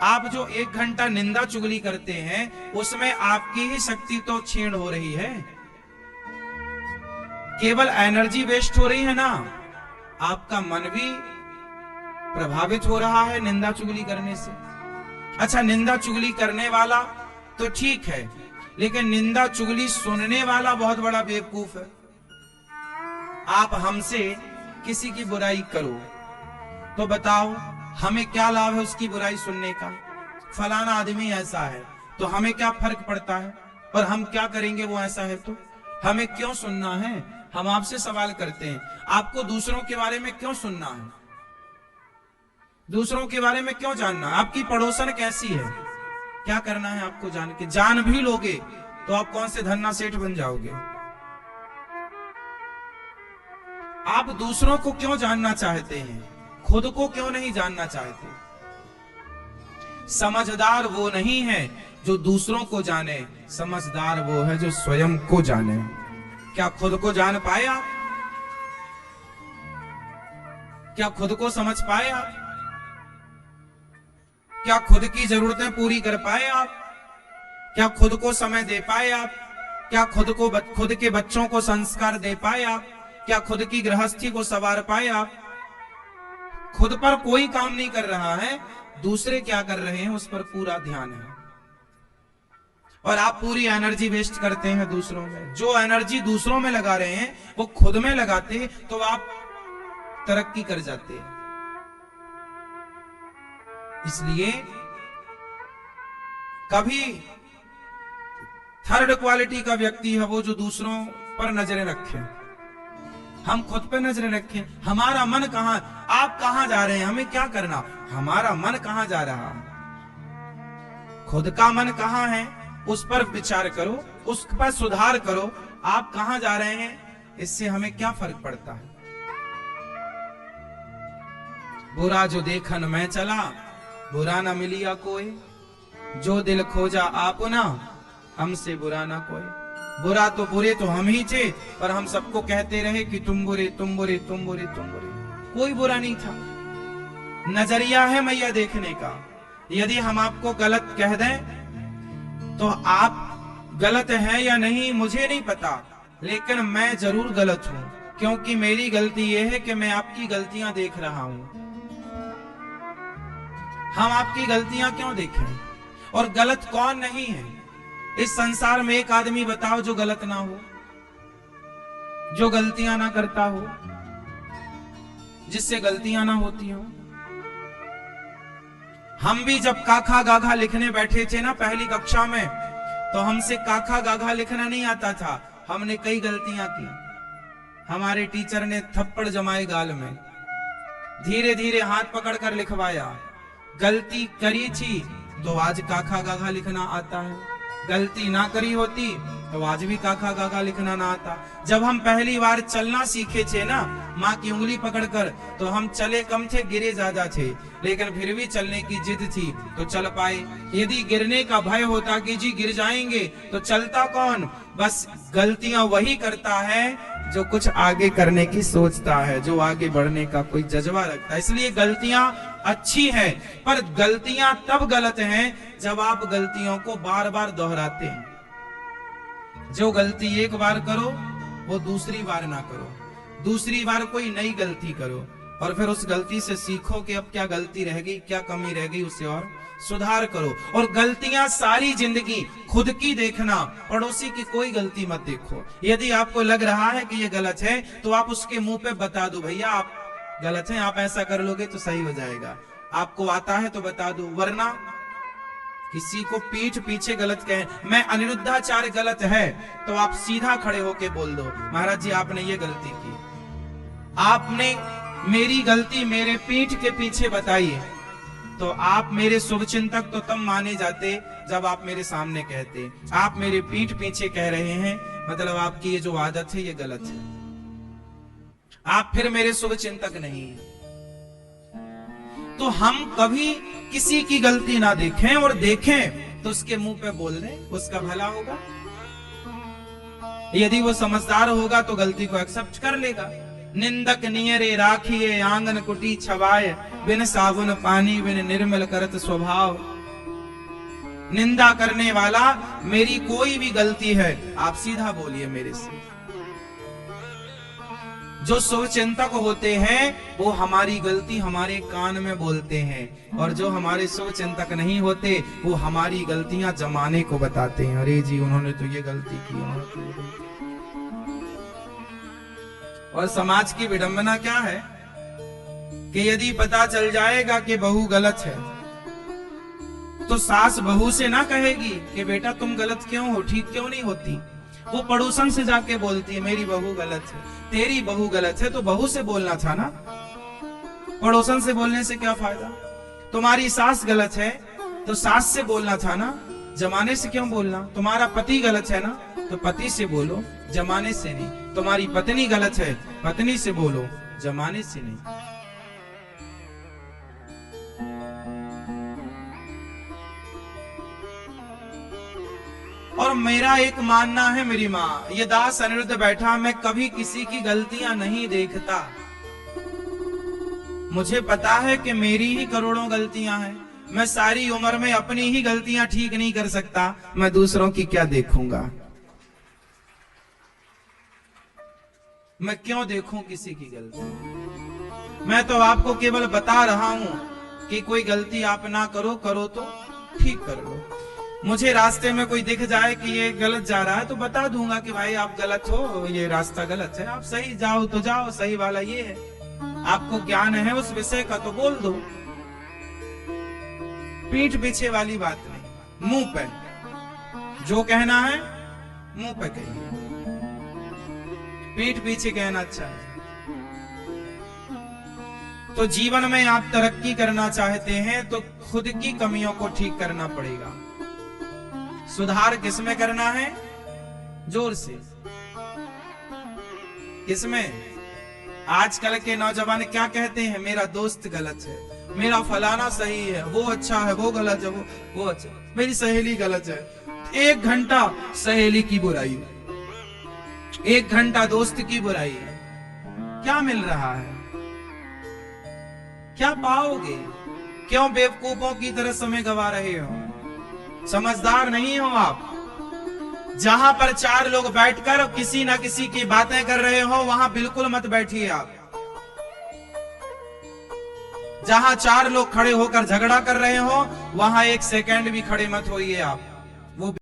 आप जो 1 घंटा निंदा चुगली करते हैं उसमें आपकी ही शक्ति तो क्षीण हो रही है, केवल एनर्जी वेस्ट हो रही है ना, आपका मन भी प्रभावित हो रहा है निंदा चुगली करने से। अच्छा, निंदा चुगली करने वाला तो ठीक है, लेकिन निंदा चुगली सुनने वाला बहुत बड़ा बेवकूफ है। आप हमसे किसी की बुराई करो तो बताओ हमें क्या लाभ है उसकी बुराई सुनने का? फलाना आदमी ऐसा है तो हमें क्या फर्क पड़ता है, और हम क्या करेंगे वो ऐसा है तो हमें क्यों सुनना है? हम आपसे सवाल करते हैं, आपको दूसरों के बारे में क्यों सुनना है? दूसरों के बारे में क्यों जानना? आपकी पड़ोसन कैसी है, क्या करना है आपको जान के? जान भी लोगे तो आप कौन से धन्ना सेठ बन जाओगे? आप दूसरों को क्यों जानना चाहते हैं, खुद को क्यों नहीं जानना चाहते? समझदार वो नहीं है जो दूसरों को जाने, समझदार वो है जो स्वयं को जाने। क्या खुद को जान पाए आप? क्या खुद को समझ पाए आप? क्या खुद की जरूरतें पूरी कर पाए आप? क्या खुद को समय दे पाए आप? क्या खुद के बच्चों को संस्कार दे पाए आप? क्या खुद की गृहस्थी को संवार पाए आप? खुद पर कोई काम नहीं कर रहा है, दूसरे क्या कर रहे हैं उस पर पूरा ध्यान है, और आप पूरी एनर्जी वेस्ट करते हैं दूसरों में। जो एनर्जी दूसरों में लगा रहे हैं वो खुद में लगाते तो आप तरक्की कर जाते। इसलिए कभी थर्ड क्वालिटी का व्यक्ति है वो जो दूसरों पर नजरें रखे, हम खुद पे नजरें रखें। हमारा मन कहां, आप कहां जा रहे हैं, हमें क्या करना, हमारा मन कहां जा रहा है, खुद का मन कहां है उस पर विचार करो, उस पर सुधार करो। आप कहां जा रहे हैं इससे हमें क्या फर्क पड़ता है? बुरा जो देखन मैं चला, बुरा ना मिलिया कोई, जो दिल खोजा आपना, हमसे बुरा ना कोई। बुरा तो बुरे तो हम ही थे, पर हम सबको कहते रहे कि तुम बुरे तुम बुरे तुम बुरे तुम बुरे। कोई बुरा नहीं था, नजरिया है मैया देखने का। यदि हम आपको गलत कह दें तो आप गलत हैं या नहीं मुझे नहीं पता, लेकिन मैं जरूर गलत हूं, क्योंकि मेरी गलती यह है कि मैं आपकी गलतियां देख रहा हूं। हम आपकी गलतियां क्यों देखें? और गलत कौन नहीं है इस संसार में? एक आदमी बताओ जो गलत ना हो, जो गलतियां ना करता हो, जिससे गलतियां ना होती हो। हम भी जब काखा गाघा लिखने बैठे थे ना पहली कक्षा में, तो हमसे काखा गाघा लिखना नहीं आता था। हमने कई गलतियां की, हमारे टीचर ने थप्पड़ जमाए गाल में, धीरे धीरे हाथ पकड़कर लिखवाया। गलती करी थी तो आज काखा गाघा लिखना आता है, गलती ना करी होती तो आज भी काखा गाघा लिखना ना आता। जब हम पहली बार चलना सीखे थे ना माँ की उंगली पकड़कर, तो हम चले कम थे, गिरे ज्यादा थे, लेकिन फिर भी चलने की जिद थी तो चल पाए। यदि गिरने का भय होता कि जी गिर जाएंगे तो चलता कौन? बस गलतियां वही करता है जो कुछ आगे करने की सोचता है, जो आगे बढ़ने का कोई जज्बा रखता है। इसलिए गलतियां अच्छी है, पर गलतियां तब गलत हैं जब आप गलतियों को बार बार दोहराते हैं। जो गलती एक बार करो वो दूसरी बार ना करो, दूसरी बार कोई नई गलती करो, और फिर उस गलती से सीखो कि अब क्या गलती रह गई, क्या कमी रह गई, उसे और सुधार करो। और गलतियां सारी जिंदगी खुद की देखना, पड़ोसी की कोई गलती मत देखो। यदि आपको लग रहा है कि ये गलत है तो आप उसके मुंह पे बता दो, भैया आप गलत हैं, आप ऐसा कर लोगे तो सही हो जाएगा। आपको आता है तो बता दो, वरना किसी को पीठ पीछे गलत कहे, मैं अनिरुद्धाचार्य गलत है, तो आप सीधा खड़े होके बोल दो, महाराज जी आपने ये गलती की, आपने मेरी गलती मेरे पीठ के पीछे बताई है। तो आप मेरे शुभचिंतक तो तब माने जाते जब आप मेरे सामने कहते। आप मेरे पीठ पीछे कह रहे हैं, मतलब आपकी ये जो आदत है ये गलत है, आप फिर मेरे शुभचिंतक नहीं है। तो हम कभी किसी की गलती ना देखें, और देखें तो उसके मुंह पे बोल दें, उसका भला होगा। यदि वो समझदार होगा तो गलती को एक्सेप्ट कर लेगा, निंदक नियरे राखिए आंगन कुटी छवाए, बिन साबुन पानी बिन निर्मल करत स्वभाव। निंदा करने वाला, मेरी कोई भी गलती है आप सीधा बोलिए मेरे से। जो शुभ चिंतक होते हैं वो हमारी गलती हमारे कान में बोलते हैं, और जो हमारे शुभ चिंतक नहीं होते वो हमारी गलतियां जमाने को बताते हैं। अरे जी उन्होंने तो ये गलती की, उन्होंने तो ये गलती की। और समाज की विडंबना क्या है कि यदि पता चल जाएगा कि बहू गलत है तो सास बहू से ना कहेगी कि बेटा तुम गलत क्यों हो, ठीक क्यों नहीं होती। वो पड़ोसन से जाके बोलती है मेरी बहू गलत है। तेरी बहू गलत है तो बहू से बोलना था ना, पड़ोसन से बोलने से क्या फायदा। तुम्हारी सास गलत है तो सास से बोलना था ना, जमाने से क्यों बोलना। तुम्हारा पति गलत है ना तो पति से बोलो, जमाने से नहीं। तुम्हारी पत्नी गलत है, पत्नी से बोलो, जमाने से नहीं। और मेरा एक मानना है, मेरी माँ ये दास अनिरुद्ध बैठा, मैं कभी किसी की गलतियां नहीं देखता। मुझे पता है कि मेरी ही करोड़ों गलतियां हैं, मैं सारी उम्र में अपनी ही गलतियां ठीक नहीं कर सकता, मैं दूसरों की क्या देखूंगा। मैं क्यों देखूं किसी की गलती। मैं तो आपको केवल बता रहा हूं कि कोई गलती आप ना करो, करो तो ठीक कर लो। मुझे रास्ते में कोई दिख जाए कि ये गलत जा रहा है तो बता दूंगा कि भाई आप गलत हो, ये रास्ता गलत है, आप सही जाओ तो जाओ, सही वाला ये है। आपको ज्ञान है उस विषय का तो बोल दो। पीठ पीछे वाली बात नहीं, मुंह पे जो कहना है मुंह पे कहिए, पीठ पीछे कहना अच्छा है। तो जीवन में आप तरक्की करना चाहते हैं तो खुद की कमियों को ठीक करना पड़ेगा। सुधार किसमें करना है, जोर से किसमें। आजकल के नौजवान क्या कहते हैं, मेरा दोस्त गलत है, मेरा फलाना सही है, वो अच्छा है, वो गलत है, वो अच्छा, मेरी सहेली गलत है। 1 घंटा सहेली की बुराई, 1 घंटा दोस्त की बुराई है, क्या मिल रहा है, क्या पाओगे। क्यों बेवकूफों की तरह समय गवा रहे हो, समझदार नहीं हो आप। जहां पर 4 लोग बैठकर किसी ना किसी की बातें कर रहे हो वहां बिल्कुल मत बैठिए आप। जहां 4 लोग खड़े होकर झगड़ा कर रहे हो वहां 1 सेकंड भी खड़े मत होइए आप।